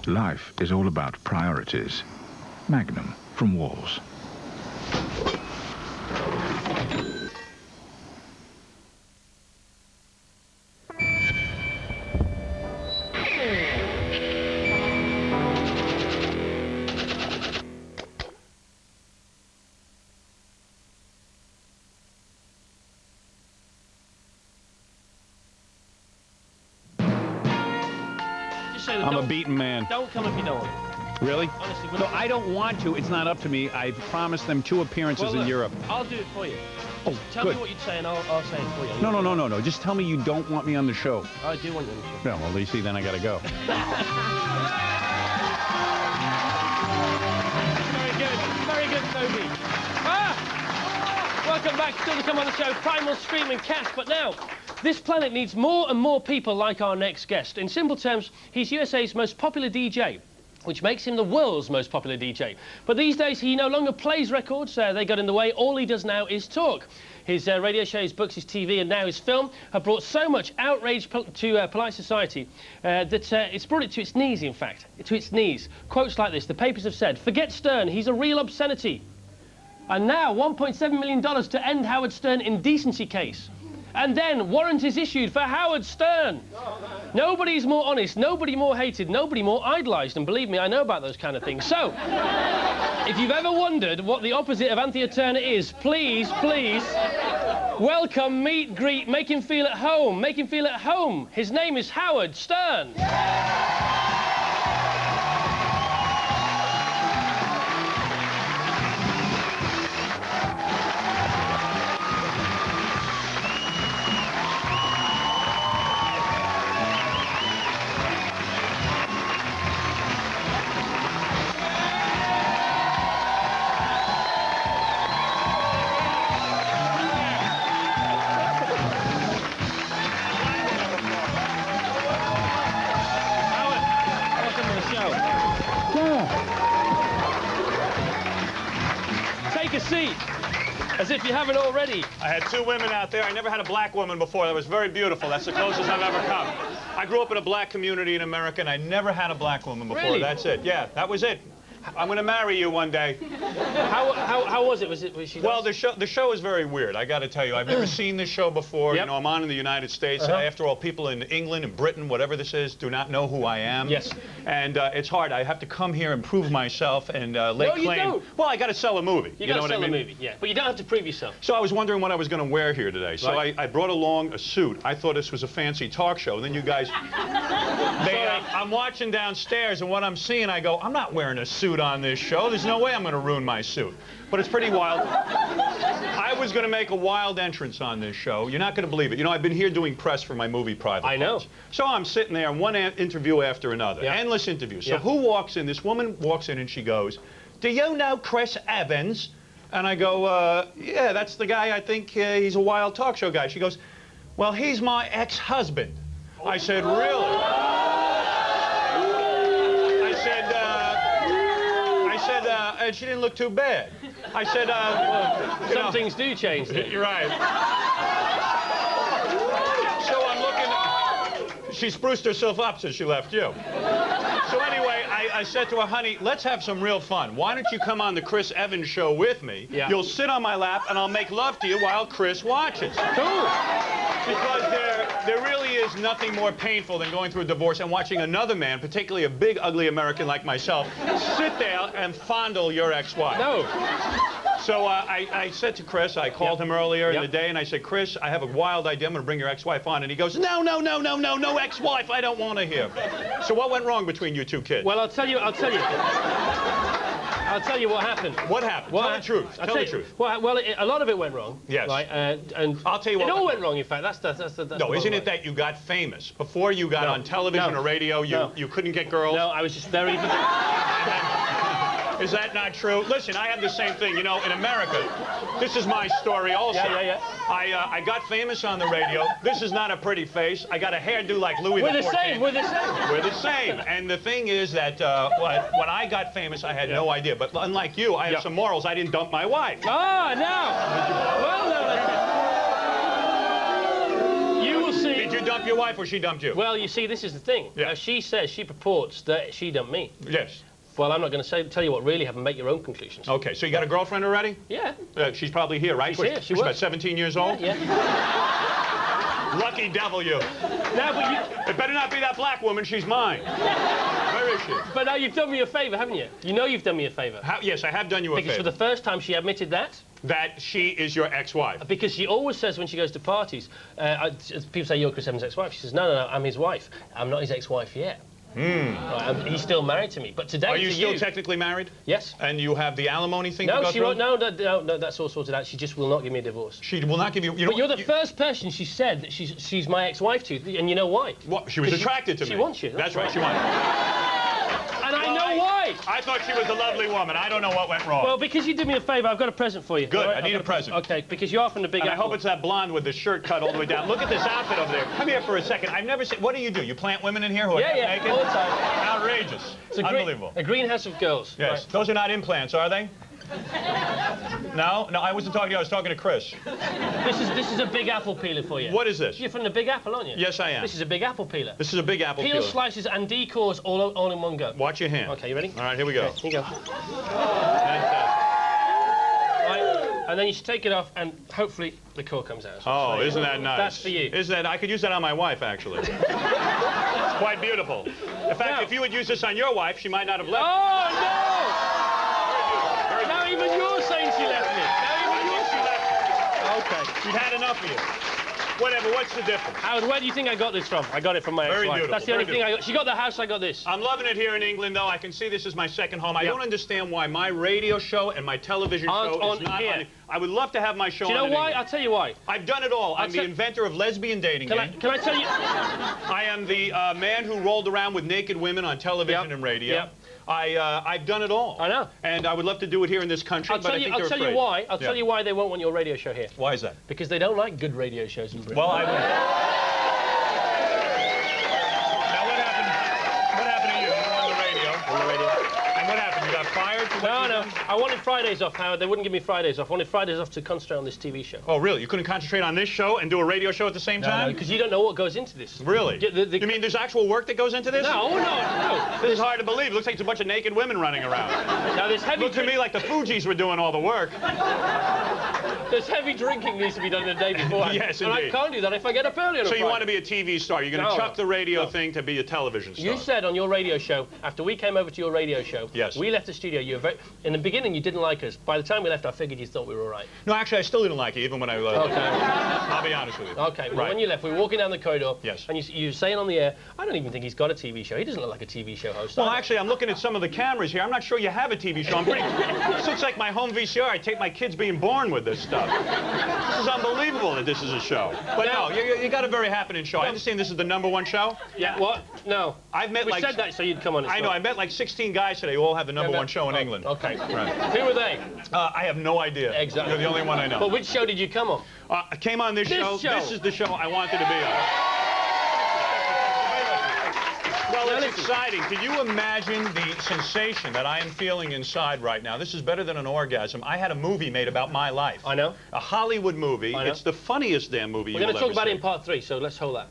Life is all about priorities. Magnum from Walls. I'm a beaten man. Don't come if you don't want to. Really? Honestly, No, I don't want to. It's not up to me. I've promised them 2 appearances in Europe. I'll do it for you. Oh, Tell good. me what you'd say and I'll say it for you. No. Just tell me you don't want me on the show. I do want you on the show. No, well, you see, then I gotta go. Very good, Toby. Welcome back. Still to come on the show, Primal Scream and Cats. But now, this planet needs more and more people like our next guest. In simple terms, he's USA's most popular DJ, which makes him the world's most popular DJ. But these days, he no longer plays records. They got in the way. All he does now is talk. His radio show, his books, his TV, and now his film have brought so much outrage to polite society that it's brought it to its knees, in fact. To its knees. Quotes like this. The papers have said, "Forget Stern, he's a real obscenity." And now, $1.7 million to end Howard Stern indecency case. And then, warrant is issued for Howard Stern. Nobody's more honest, nobody more hated, nobody more idolised. And believe me, I know about those kind of things. So, if you've ever wondered what the opposite of Anthea Turner is, please, welcome, meet, greet, make him feel at home. Make him feel at home. His name is Howard Stern. Take a seat, as if you haven't already. I had 2 women out there. I never had a black woman before. That was very beautiful. That's the closest I've ever come. I grew up in a black community in America, and I never had a black woman before. Really? That's it. Yeah, that was it. I'm going to marry you one day. How was it? Was she Well, the show is very weird, I got to tell you. I've never seen this show before. Yep. You know, I'm on in the United States. After all, people in England and Britain, whatever this is, do not know who I am. Yes. And it's hard. I have to come here and prove myself and lay claim. No, you don't. Well, I got to sell a movie. You know got to what sell I mean? a movie, yeah. But you don't have to prove yourself. So I was wondering what I was going to wear here today. So Right. I brought along a suit. I thought this was a fancy talk show. And then you guys, I'm watching downstairs, and what I'm seeing, I go, I'm not wearing a suit on this show. There's no way I'm going to ruin my suit. But it's pretty wild. I was going to make a wild entrance on this show. You're not going to believe it. You know, I've been here doing press for my movie Private I know. Parts. So I'm sitting there, one interview after another. Yeah. Endless interviews. So Yeah. who walks in? This woman walks in and she goes, "Do you know Chris Evans?" And I go, yeah, that's the guy. I think he's a wild talk show guy. She goes, "Well, he's my ex-husband." I said, "Really?" And she didn't look too bad. I said, Some things do change. You're right. So I'm looking, she spruced herself up since she left you. So anyway, I said to her, "Honey, let's have some real fun. Why don't you come on the Chris Evans show with me? Yeah. You'll sit on my lap and I'll make love to you while Chris watches." Cool. Because there really is nothing more painful than going through a divorce and watching another man, particularly a big, ugly American like myself, sit there and fondle your ex-wife. No. So I said to Chris, I called him earlier in the day, and I said, "Chris, I have a wild idea. I'm going to bring your ex-wife on." And he goes, "No, no ex-wife. I don't want to hear." So what went wrong between you 2 kids? Well, I'll tell you what happened. What happened? Tell the truth. Tell the truth. Well, a lot of it went wrong. Yes. Right, and I'll tell you what. It all went wrong, in fact. That's No, isn't it that you got famous? Before you got on television or radio, you couldn't get girls? No, I was just very... Is that not true? Listen, I have the same thing. You know, in America, this is my story also. Yeah. I got famous on the radio. This is not a pretty face. I got a hairdo like Louis We're XIV. the same. We're the same. We're the same. And the thing is that when I got famous, I had no idea. But unlike you, I have some morals. I didn't dump my wife. Ah, no. Well, no. You will see. Did you dump your wife or she dumped you? Well, you see, this is the thing. Yeah. She says, she purports that she dumped me. Yes. Well, I'm not going to tell you what really happened. Make your own conclusions. Okay, so you got a girlfriend already? Yeah. She's probably here, right? She's here. She She's about works. 17 years old? Yeah. Lucky devil you. Now, but you... It better not be that black woman. She's mine. Where is she? But now you've done me a favour, haven't you? You know you've done me a favour. Yes, I have done you a Because favor. for the first time she admitted that. That she is your ex-wife. Because she always says when she goes to parties, people say, you're Chris Evans' ex-wife. She says, no, I'm his wife. I'm not his ex-wife yet. Right, he's still married to me. But today, Are you still technically married? Yes. And you have the alimony thing to No, go she through? won't. No, that's all sorted out. She just will not give me a divorce. She will not give you... But you're the first person she said that she's my ex-wife to, and you know why? What? She was attracted to me. She wants you. That's right, she wants you. And I know why. I thought she was a lovely woman. I don't know what went wrong. Well, because you did me a favour, I've got a present for you. Good, Right? I need a present. Okay, because you are from the Big And I Apple. hope it's that blonde with the shirt cut all the way down. Look at this outfit over there. Come here for a second. I've never seen... What do? You plant women in here who are half naked? all the time. Outrageous. It's Unbelievable. A greenhouse of girls. Yes. Right. Those are not implants, are they? No, I wasn't talking to you. I was talking to Chris. This is a Big Apple peeler for you. What is this? You're from the Big Apple, aren't you? Yes, I am. This is a Big Apple peeler. This is a Big Apple Peel, peeler. slices, and decors all in one go. Watch your hand. Okay, you ready? All right, here we go. Okay, here you go. Fantastic. Right, and then you should take it off, and hopefully the core comes out. Oh, isn't that nice? That's for you. Isn't that? I could use that on my wife, actually. It's quite beautiful. In fact, Now- if you would use this on your wife, she might not have left. Oh, no! Now even you're saying she left me. I think she left. Okay. She'd had enough of you. Whatever, what's the difference? Howard, where do you think I got this from? I got it from my Very ex-wife. beautiful, That's the only very thing I got. She got the house, I got this. I'm loving it here in England, though. I can see this is my second home. I Yep. don't understand why my radio show and my television Aren't show is on not here. on. I would love to have my show Do you on know in why? England. I'll tell you why. I've done it all. I'm the inventor of lesbian dating Can I games. tell you? I am the man who rolled around with naked women on television Yep. and radio. Yep. I've done it all. I know. And I would love to do it here in this country, but I think they're I'll tell afraid. you why. I'll Yeah. tell you why they won't want your radio show here. Why is that? Because they don't like good radio shows in Britain. Well, I would... Now, what happened to you? You were on the radio. On the radio. And what happened? You got fired? for what No, you no. did? I wanted Fridays off, Howard. They wouldn't give me Fridays off. I wanted Fridays off to concentrate on this TV show. Oh, really? You couldn't concentrate on this show and do a radio show at the same time? Because you don't know what goes into this. Really? The- You mean there's actual work that goes into this? No. This is hard to believe. It looks like it's a bunch of naked women running around. Now there's heavy. Looked to me like the Fugees were doing all the work. There's heavy drinking needs to be done the day before. Yes, and I indeed. can't do that if I get up early on a So you Friday. want to be a TV star. You're going to No. chuck the radio thing to be a television star. You said on your radio show, after we came over to your radio show, Yes. we left the studio, you were very, in the beginning you didn't like us. By the time we left, I figured you thought we were all right. No, actually, I still didn't like it, even when I left. Okay. I'll be honest with you. Okay, well, Right. when you left, we were walking down the corridor, Yes. and you were saying on the air, I don't even think he's got a TV show. He doesn't look like a TV show host. Well, actually, I'm looking at some of the cameras here. I'm not sure you have a TV show. I'm pretty... This looks like my home VCR. I take my kids being born with this stuff. This is unbelievable that this is a show. But Now- no, you got a very happening show. I understand this is the #1 show. Yeah, what? No. I've met We like... said that so you'd come on. I know. I met like 16 guys today who all have the #1 show in England. Okay. Right. Who were they? I have no idea. Exactly. You're the only one I know. But which show did you come on? I came on this show. show. This is the show I wanted to be on. Well, Now it's listen. exciting. Can you imagine the sensation that I am feeling inside right now? This is better than an orgasm. I had a movie made about my life. I know. A Hollywood movie. I know. It's the funniest damn movie We're you going will to talk ever about it see. in part 3, so let's hold that.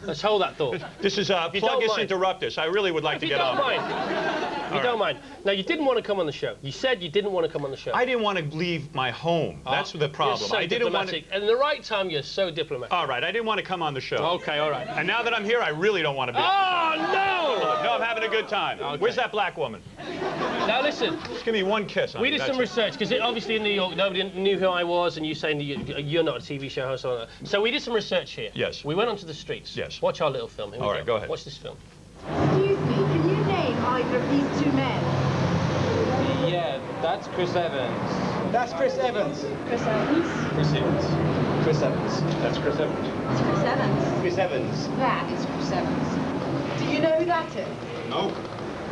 Let's hold that thought. This is you Plug don't Us mind. Interrupt Us. I really would like If to you get don't on. mind. If you don't mind. Now, you didn't want to come on the show. You said you didn't want to come on the show. I didn't want to leave my home. That's the problem. You're so I didn't want to... diplomatic. And in the right time, you're so diplomatic. All right, I didn't want to come on the show. Okay, all right. And now that I'm here, I really don't want to be. Oh, no! No, I'm having a good time. Okay. Where's that black woman? Now, listen. Just give me one kiss. We did some research, because obviously in New York, nobody knew who I was, and you saying that you're not a TV show host. Or that. So we did some research here. Yes. We went onto the streets. Yes. Watch our little film. Here we All right, go ahead. Watch this film. Excuse me, can you name either of these two men? Yeah, that's Chris Evans. That's Chris Evans. Chris Evans? Chris Evans. Chris Evans. That's Chris Evans. It's Chris Evans. Chris Evans. That is Chris Evans. Do you know who that is? No.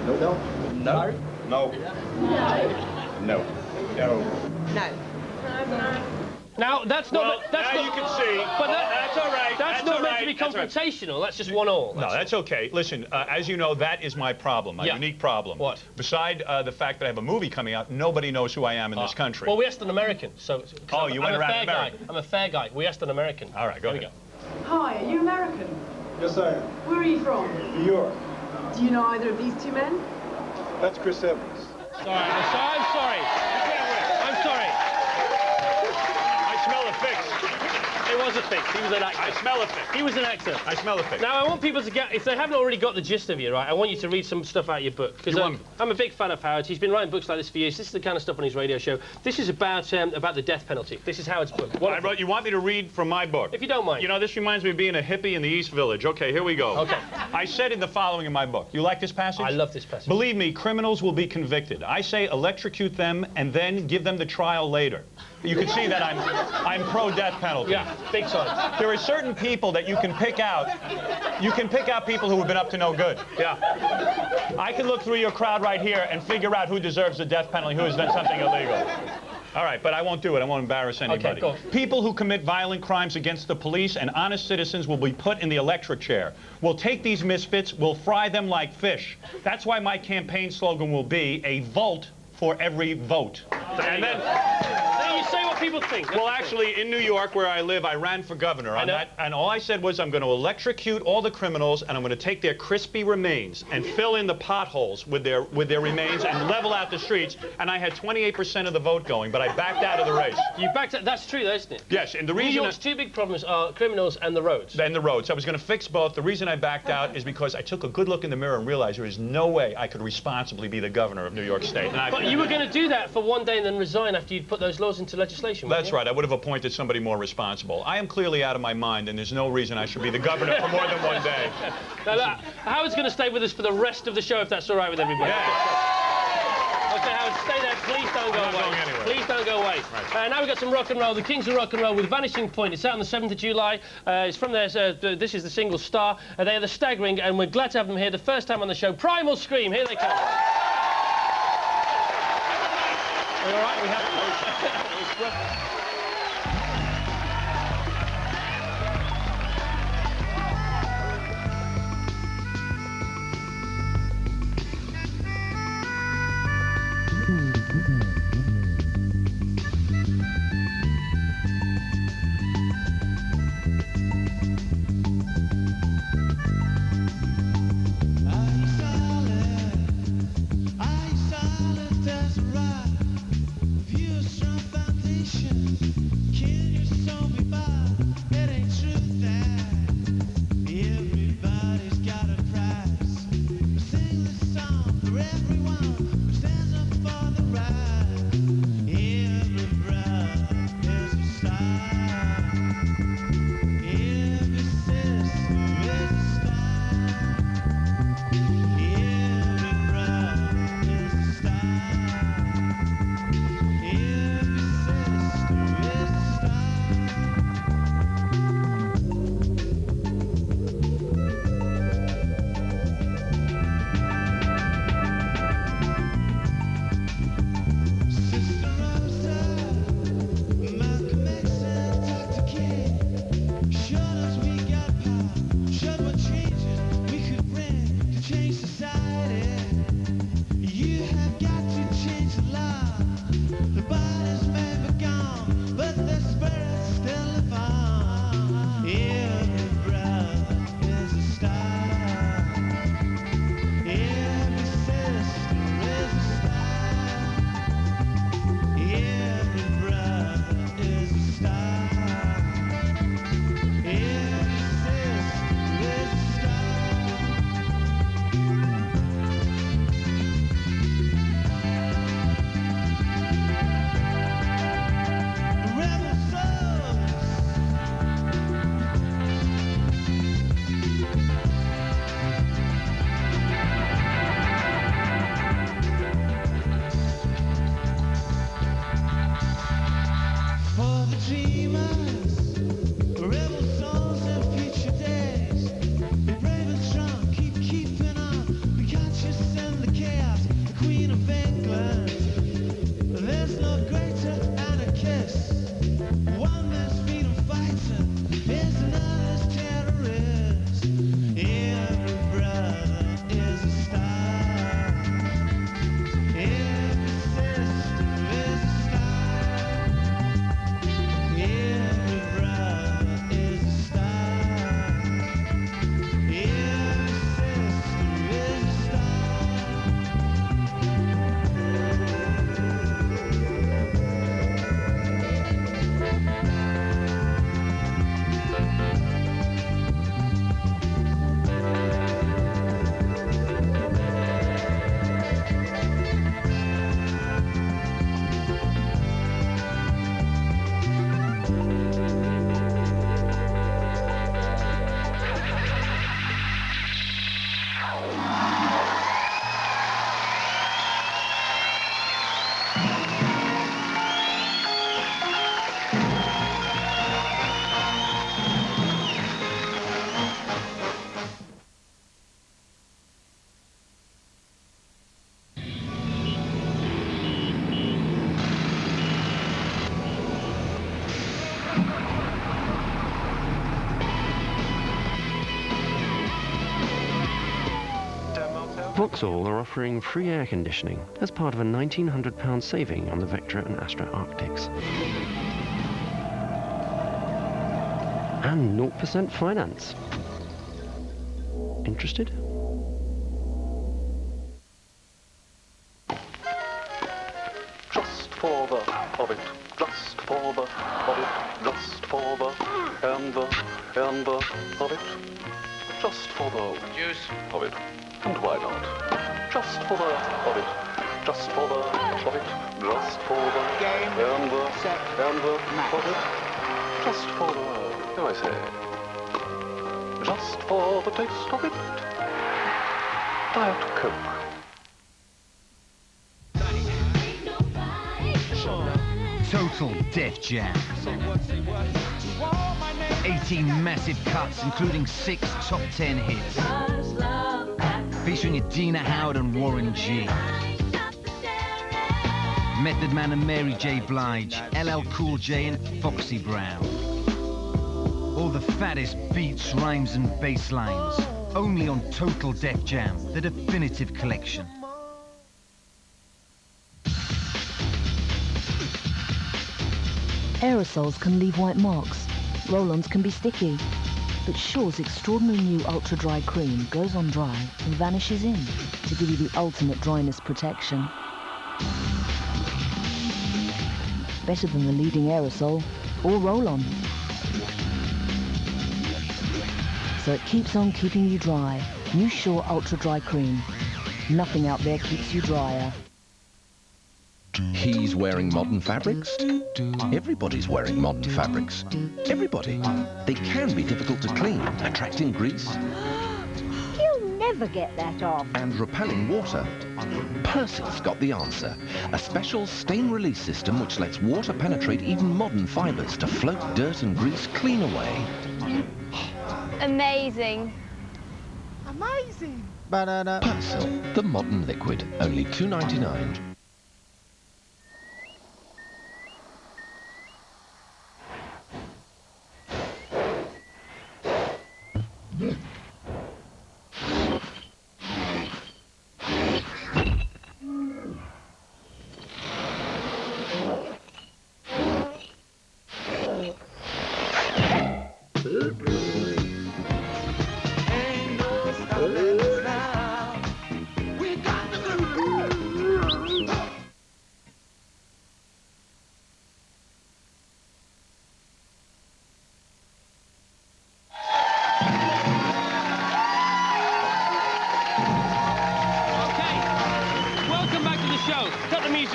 No. No. No. No. No. No. Now, that's not... Well, that's now not, you can see. But That's all right. That's not all meant to right. be That's all right. confrontational. That's just 1-1. No, that's okay. Listen, as you know, that is my problem, my Yeah. unique problem. What? Beside the fact that I have a movie coming out, nobody knows who I am in this country. Well, we asked an American, so... Oh, you went I'm a around fair guy. American. I'm a fair guy. We asked an American. All right, go Here we ahead. Hi, are you American? Yes, I am. Where are you from? New York. Do you know either of these two men? That's Chris Evans. Sorry, I'm sorry. I'm sorry. I smell a fix. It was a fix. He was an actor. I smell a fix. He was an actor. I smell a fix. Now, I want people to get, if they haven't already got the gist of you, right, I want you to read some stuff out of your book. Because I'm a big fan of Howard. He's been writing books like this for years. This is the kind of stuff on his radio show. This is about the death penalty. This is Howard's book. You want me to read from my book? If you don't mind. You know, this reminds me of being a hippie in the East Village. Okay, here we go. Okay. I said in the following in my book. You like this passage? I love this passage. Believe me, criminals will be convicted. I say electrocute them and then give them the trial later. You can see that I'm pro-death penalty. Yeah, big time. There are certain people that you can pick out. You can pick out people who have been up to no good. Yeah. I can look through your crowd right here and figure out who deserves the death penalty, who has done something illegal. All right, but I won't do it. I won't embarrass anybody. go. People who commit violent crimes against the police and honest citizens will be put in the electric chair. We'll take these misfits, we'll fry them like fish. That's why my campaign slogan will be a vote for every vote. And then... Then you say what people think. Well, actually, in New York, where I live, I ran for governor. I know. And all I said was I'm going to electrocute all the criminals, and I'm going to take their crispy remains and fill in the potholes with their remains and level out the streets. And I had 28% of the vote going, but I backed out of the race. You backed out. That's true, though, isn't it? Yes, and the New reason... York's two big problems are criminals and the roads. And the roads. I was going to fix both. The reason I backed out is because I took a good look in the mirror and realized there is no way I could responsibly be the governor of New York State. But you were going to do that for one day and then resign after you'd put those laws into legislation. That's right. I would have appointed somebody more responsible. I am clearly out of my mind, and there's no reason I should be the governor for more than one day. Now, look, Howard's going to stay with us for the rest of the show, if that's all right with everybody. Yeah. Okay, Howard, stay there. Please don't go I'm not away. going anywhere. Please don't go away. Right. Now we've got some rock and roll. The Kings of Rock and Roll with Vanishing Point. It's out on the 7th of July. It's from their... this is the single Star. They are the Staggering, and we're glad to have them here. The first time on the show. Primal Scream. Here they come. Are you all right? We have... View a strong foundation. Vauxhall are offering free air conditioning as part of a £1,900 saving on the Vectra and Astra Arctics. And 0% finance. Interested? Just for the of it, just for the of it, just for the and the of it, just for the juice of it, and why not? Just for the of it, just for the of it, just for the game and the set and the of it, just for the do I say? Just for the taste of it. Diet Coke. Total Def Jam. 18 massive cuts, including 6 top 10 hits. Featuring Adina Howard and Warren G. Method Man and Mary J. Blige, LL Cool J and Foxy Brown. All the fattest beats, rhymes and bass lines. Only on Total Def Jam, the definitive collection. Aerosols can leave white marks, roll-ons can be sticky, but Shaw's extraordinary new Ultra Dry Cream goes on dry and vanishes in to give you the ultimate dryness protection. Better than the leading aerosol or roll-on. So it keeps on keeping you dry. New Shaw Ultra Dry Cream. Nothing out there keeps you drier. He's wearing modern fabrics. Everybody's wearing modern fabrics. Everybody. They can be difficult to clean, attracting grease You'll never get that off. and repelling water. Persil's got the answer. A special stain release system which lets water penetrate even modern fibres to float dirt and grease clean away. Amazing. Amazing. Persil, the modern liquid, only $2.99.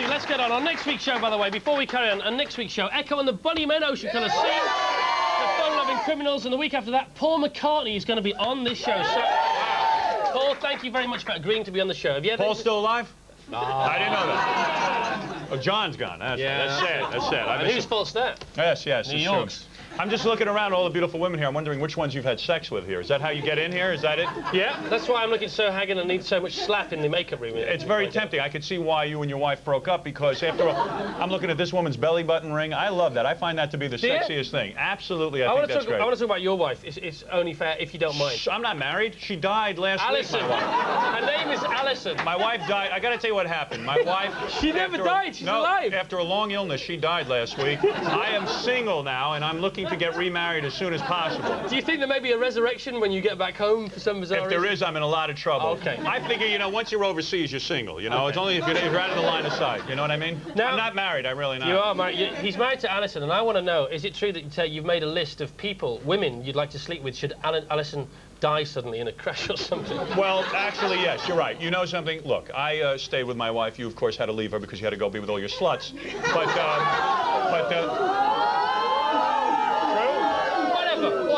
Let's get on next week's show, by the way, before we carry on next week's show, Echo and the Bunnymen, Ocean Colour Sea, the Fun-Loving Criminals, and the week after that, Paul McCartney is going to be on this show. So, wow. Paul, thank you very much for agreeing to be on the show. Have you ever... Paul's still alive? No. I didn't know that. Oh, John's gone. That's sad. That's sad. And whose fault's that? Yes, yes. New York's. I'm just looking around all the beautiful women here. I'm wondering which ones you've had sex with here. Is that how you get in here? Is that it? Yeah, that's why I'm looking so haggard and need so much slap in the makeup room. It's very tempting. I could see why you and your wife broke up, because after all, I'm looking at this woman's belly button ring. I love that. I find that to be the sexiest thing. Absolutely, I think that's great. I want to talk about your wife. It's only fair if you don't mind. I'm not married. She died last week, my wife. Her name is Alison. My wife died. I got to tell you what happened. My wife... She never died. She's alive. After a long illness, she died last week. I am single now, and I'm looking to get remarried as soon as possible. Do you think there may be a resurrection when you get back home for some bizarre reason? If there is, I'm in a lot of trouble. Okay. I figure, you know, once you're overseas, you're single. You know, It's only if you're out of the line of sight. You know what I mean? Now, I'm not married. I'm really not. You are married. He's married to Alison, and I want to know, is it true that you've made a list of people, women you'd like to sleep with should Alison die suddenly in a crash or something? Well, actually, yes, you're right. You know something? Look, I stayed with my wife. You, of course, had to leave her because you had to go be with all your sluts.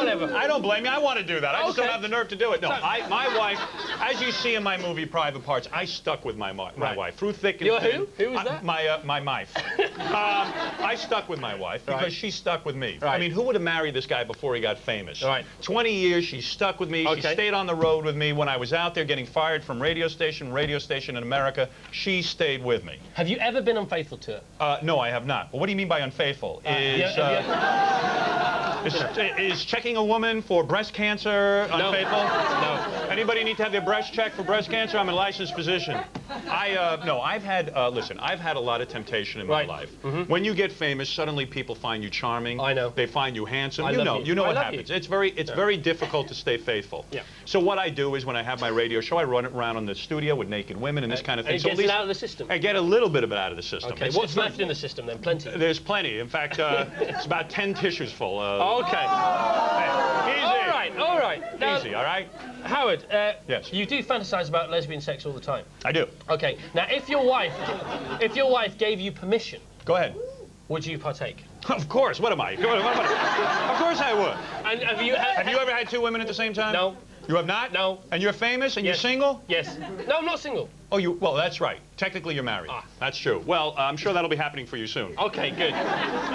Whatever. I don't blame you. I want to do that. I just don't have the nerve to do it. No, my wife, as you see in my movie Private Parts, I stuck with my wife through thick and thin. Who was that? My wife. I stuck with my wife because she stuck with me. I mean, who would have married this guy before he got famous? 20 years, she stuck with me. She stayed on the road with me. When I was out there getting fired from radio station in America, she stayed with me. Have you ever been unfaithful to her? No, I have not. Well, what do you mean by unfaithful? Is checking a woman for breast cancer unfaithful? No. Anybody need to have their breast checked for breast cancer? I'm a licensed physician. No, I've had, listen, I've had a lot of temptation in my life. When you get famous, suddenly people find you charming. I know. They find you handsome. You know what happens. It's very difficult to stay faithful. Yeah. So what I do is when I have my radio show, I run it around in the studio with naked women and this kind of thing. And So it at gets least it out of the system. I get a little bit of it out of the system. Okay, what's left in the system then? Plenty? There's plenty. In fact, it's about 10 tissues full. Okay. Easy. All right. Now, Easy, all right? Howard, yes. You do fantasize about lesbian sex all the time. I do. Okay. Now, if your wife gave you permission, go ahead. Would you partake? Of course. What am I? Of course I would. And have you ever had two women at the same time? No. You have not? No. And you're famous and Yes. you're single? Yes. No, I'm not single. Oh, well, that's right. Technically, you're married. That's true. Well, I'm sure that'll be happening for you soon. Okay, good.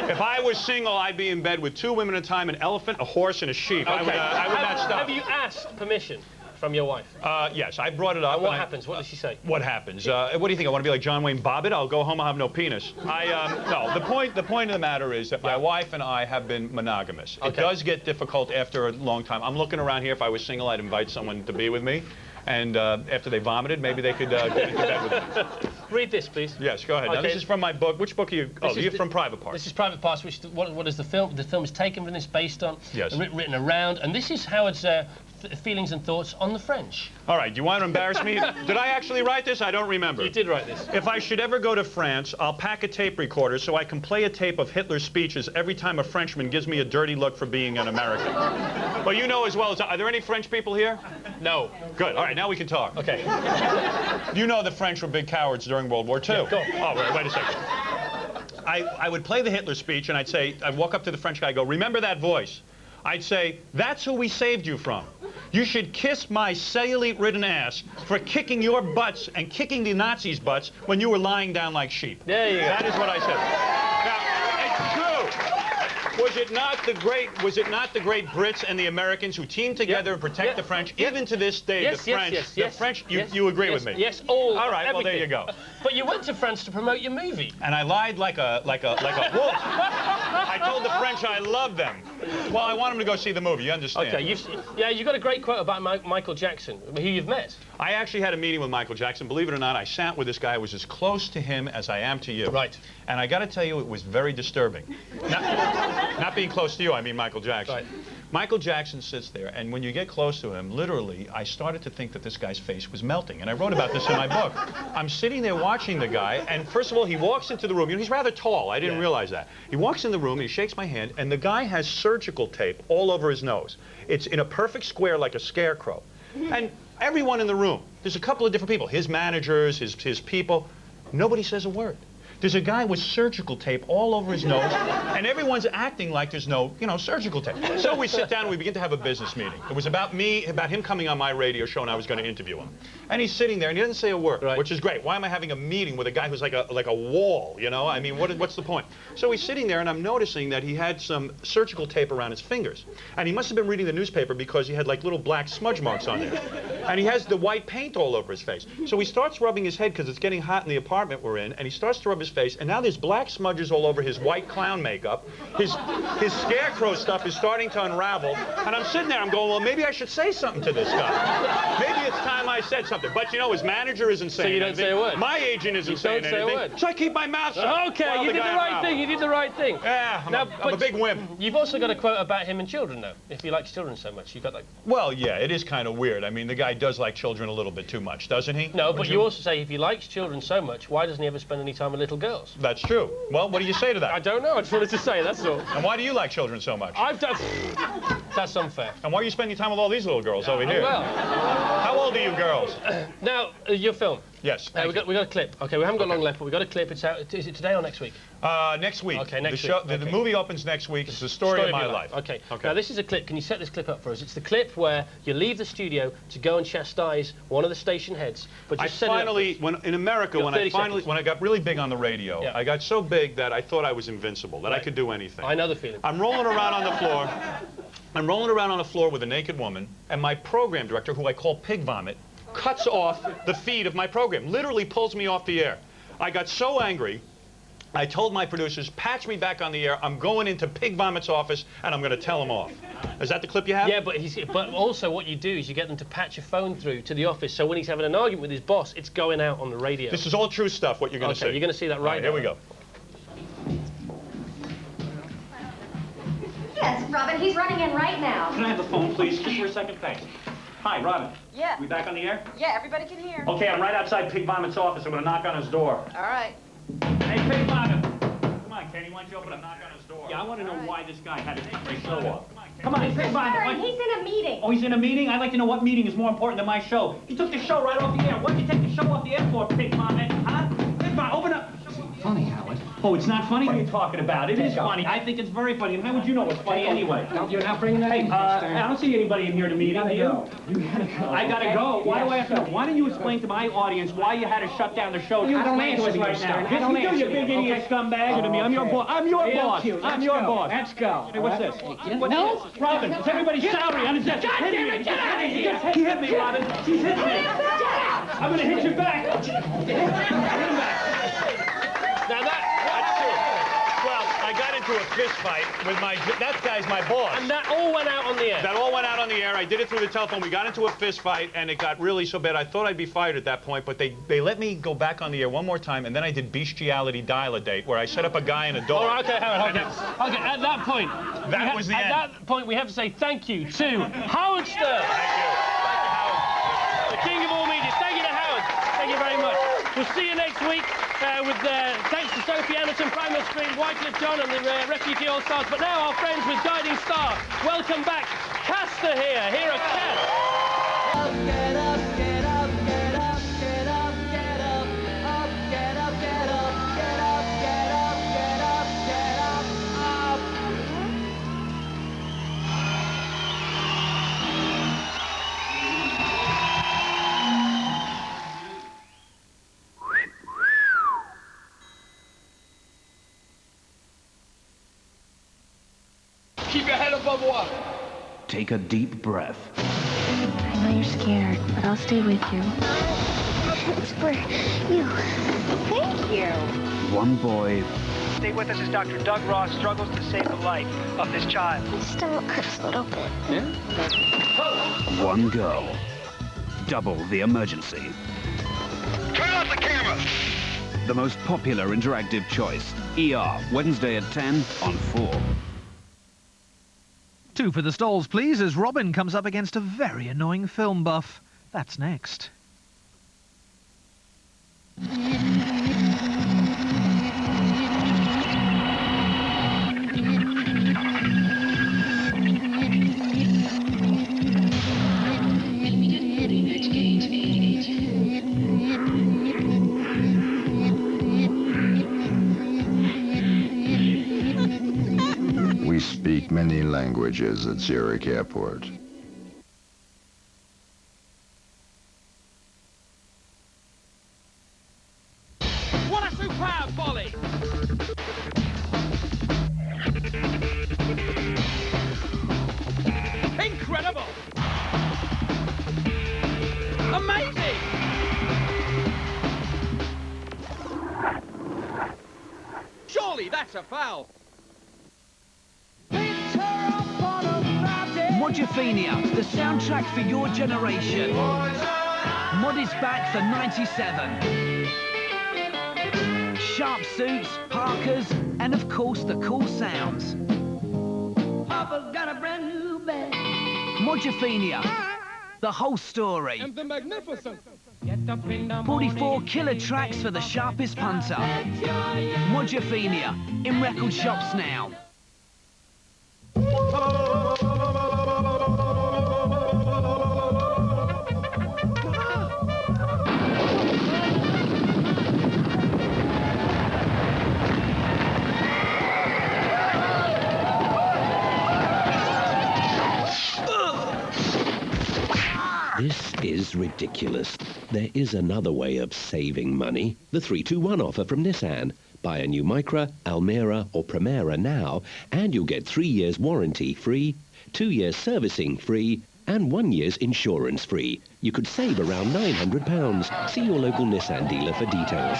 If I was single, I'd be in bed with two women at a time, an elephant, a horse, and a sheep. Okay. I would not stop. Have you asked permission from your wife? Yes, I brought it up. And what happens? What does she say? What happens? What do you think? I want to be like John Wayne Bobbitt? I'll go home, I'll have no penis. No, the point of the matter is that my wife and I have been monogamous. Okay. It does get difficult after a long time. I'm looking around here. If I was single, I'd invite someone to be with me. And after they vomited, maybe they could get into bed with me. Read this, please. Yes, go ahead. Now, Okay. this is from my book. Which book are you? Oh, you're from Private Parts. This is Private Parts, which what is the film? The film is taken from this, based on, yes, and written around, and this is Howard's feelings and thoughts on the French. All right, do you want to embarrass me? Did I actually write this? I don't remember. You did write this. If I should ever go to France, I'll pack a tape recorder so I can play a tape of Hitler's speeches every time a Frenchman gives me a dirty look for being an American. Well, you know as well as are there any French people here? No. Good. All right, now we can talk. Okay. You know the French were big cowards during World War II. Yeah, go. Oh, wait a second. I would play the Hitler speech and I'd walk up to the French guy and go, remember that voice? I'd say, that's who we saved you from. You should kiss my cellulite-ridden ass for kicking your butts and kicking the Nazis' butts when you were lying down like sheep. There you go. That is what I said. Now, it's true. Was it not the great Brits and the Americans who teamed together and protect the French? Even to this day, the French, you agree with me? Yes, all right, well, there you go. But you went to France to promote your movie. And I lied like a wolf. I told the French I loved them. Well, I want them to go see the movie, you understand? Okay, you got a great quote about Michael Jackson, who you've met. I actually had a meeting with Michael Jackson. Believe it or not, I sat with this guy. I was as close to him as I am to you. Right. And I got to tell you, it was very disturbing. Not being close to you, I mean Michael Jackson. Right. Michael Jackson sits there, and when you get close to him, literally, I started to think that this guy's face was melting. And I wrote about this in my book. I'm sitting there watching the guy, and first of all, he walks into the room. You know, he's rather tall. I didn't realize that. He walks in the room, and he shakes my hand, and the guy has surgical tape all over his nose. It's in a perfect square like a scarecrow. And everyone in the room, there's a couple of different people, his managers, his people, nobody says a word. There's a guy with surgical tape all over his nose, and everyone's acting like there's no, surgical tape. So we sit down and we begin to have a business meeting. It was about him coming on my radio show, and I was going to interview him. And he's sitting there, and he doesn't say a word, which is great. Why am I having a meeting with a guy who's like a wall, you know? I mean, what's the point? So he's sitting there, and I'm noticing that he had some surgical tape around his fingers. And he must have been reading the newspaper because he had like little black smudge marks on there. And he has the white paint all over his face. So he starts rubbing his head because it's getting hot in the apartment we're in, and he starts to rub his face, and now there's black smudges all over his white clown makeup. His scarecrow stuff is starting to unravel, and I'm sitting there, I'm going, well, maybe I should say something to this guy. Maybe it's time I said something. But you know, his manager isn't saying anything. So you don't say a word? My agent isn't saying anything. Say a word. So I keep my mouth shut. Okay, you did the right thing. You did the right thing. Yeah, I'm a big wimp. You've also got a quote about him and children, though. If he likes children so much, you got like. Well, yeah, it is kind of weird. I mean, the guy does like children a little bit too much, doesn't he? No, but you also say if he likes children so much, why doesn't he ever spend any time with little girls? That's true. Well, what do you say to that? I don't know. I just wanted to say, that's all. And why do you like children so much? I've done. That's unfair. And why are you spending time with all these little girls over here? Well. How old are you girls? Now, your film. Yes. We got a clip. Okay, we haven't got long left, but we got a clip. It's out. Is it today or next week? Next week. Okay, next week. Okay. The movie opens next week. It's the story of my life. Okay. Now this is a clip. Can you set this clip up for us? It's the clip where you leave the studio to go and chastise one of the station heads. But just set it up. In America, when I got really big on the radio, I got so big that I thought I was invincible, that I could do anything. I know the feeling. I'm rolling around on the floor. I'm rolling around on the floor with a naked woman, and my program director, who I call Pig Vomit, cuts off the feed of my program, literally pulls me off the air. I got so angry I told my producers, patch me back on the air. I'm going into Pig Vomit's office, and I'm going to tell him off. Is that the clip you have? Yeah, but also what you do is you get them to patch a phone through to the office, so when he's having an argument with his boss, it's going out on the radio. This is all true stuff, what you're going to see. You're going to see that right now. Here we go. Yes, Robin, he's running in right now. Can I have the phone, please? Just for a second, thanks. Hi, Robin. Yeah. We back on the air? Yeah, everybody can hear. Okay, I'm right outside Pig Vomit's office. I'm going to knock on his door. All right. Hey, Pig Vomit. Come on, Kenny, why don't you open up, knock on his door? Yeah, I want to know why this guy had to cut my show off. Come on, Pig Vomit. Sorry, he's in a meeting. Oh, he's in a meeting? I'd like to know what meeting is more important than my show. He took the show right off the air. Why'd you take the show off the air for, Pig Vomit? Huh? Pig Vomit, open up. Funny, Howard. Oh, it's not funny? What are you talking about? It is funny. I think it's very funny. How would you know it's funny anyway? No, you're not bringing that in. I don't see anybody in here to meeting. Do you? You gotta go. I gotta go. Why do I have to go? Why don't you explain to my audience why you had to shut down the show? You don't explain to us answer me, right now. Stern. I don't Yes, you do, you answer big me, idiot okay? scumbag. To me. I'm your boss. I'm your boss. Cute. I'm your boss. Let's go. Hey, what's this? What's No. this? Robin, it's everybody's salary on his desk. God damn it, get out of here. He hit me, Robin. He hit me. I'm gonna hit you back. Hit him back. Now that's true. Well, I got into a fist fight with that guy's my boss. And that all went out on the air. That all went out on the air. I did it through the telephone. We got into a fist fight, and it got really so bad. I thought I'd be fired at that point, but they let me go back on the air one more time, and then I did bestiality dial-a-date, where I set up a guy and a dog. All right, okay, Howard, okay, at that point... That was the end. At that point, we have to say thank you to Howard Stern. Thank you. Thank you, Howard. The king of all media. Thank you to Howard. Thank you very much. We'll see you next week with thanks to Sophie Anderson, Primal Screen, Wycliffe John, and the Refugee All-Stars. But now our friends with Guiding Star. Welcome back. Castor here. Here are Cass. Get up, get up, get up, get up, get up, up, get up, get up, get up, get up, get up, get up, up. Keep your head above water. Take a deep breath. I know you're scared, but I'll stay with you. It's for you. Thank you. One boy. Stay with us as Dr. Doug Ross struggles to save the life of this child. My stomach hurts a little bit. One girl. Double the emergency. Turn off the camera! The most popular interactive choice. ER, Wednesday at 10 on 4. 2 for the stalls, please, as Robin comes up against a very annoying film buff. That's next. We speak many languages at Zurich Airport. What a superb volley! Incredible! Amazing! Surely that's a foul! Moduphenia, the soundtrack for your generation. Mod is back for 97. Sharp suits, parkas, and of course the cool sounds. Papa's got a brand new bag. Moduphenia, the whole story. And the magnificent. 44 killer tracks for the sharpest punter. Moduphenia, in record shops now. This is ridiculous. There is another way of saving money. The 3-2-1 offer from Nissan. Buy a new Micra, Almera or Primera now and you'll get 3 years warranty free, 2 years servicing free and 1 year's insurance free. You could save around £900. See your local Nissan dealer for details.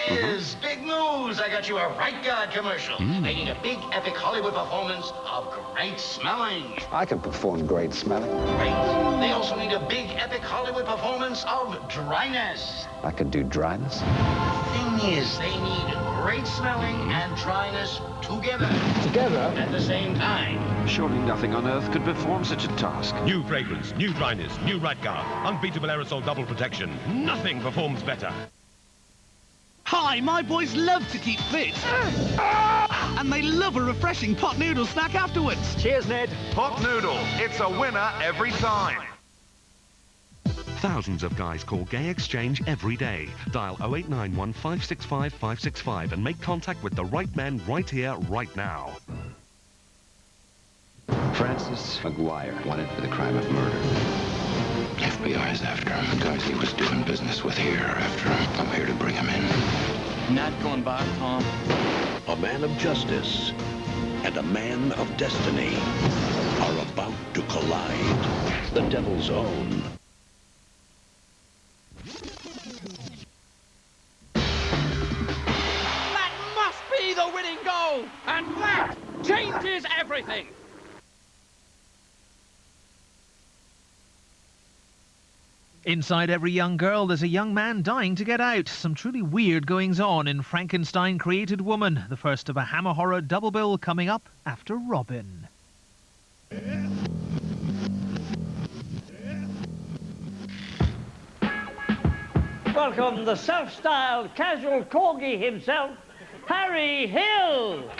Is big news. I got you a Right Guard commercial. They need a big, epic Hollywood performance of great smelling. I can perform great smelling. Great. They also need a big, epic Hollywood performance of dryness. I could do dryness. Thing is, they need great smelling and dryness together. Together? At the same time. Surely nothing on earth could perform such a task. New fragrance, new dryness, new Right Guard, unbeatable aerosol double protection. Nothing performs better. Hi, my boys love to keep fit. And they love a refreshing pot noodle snack afterwards. Cheers, Ned. Pot noodle. It's a winner every time. Thousands of guys call Gay Exchange every day. Dial 0891 565 565 and make contact with the right men right here, right now. Francis McGuire, wanted for the crime of murder. FBI's after him. The guys he was doing business with here are after him. I'm here to bring him in. Not going back, Tom. A man of justice and a man of destiny are about to collide. The Devil's Own. That must be the winning goal! And that changes everything! Inside every young girl, there's a young man dying to get out. Some truly weird goings-on in Frankenstein Created Woman, the first of a Hammer Horror double bill coming up after Robin. Welcome the self-styled casual corgi himself, Harry Hill.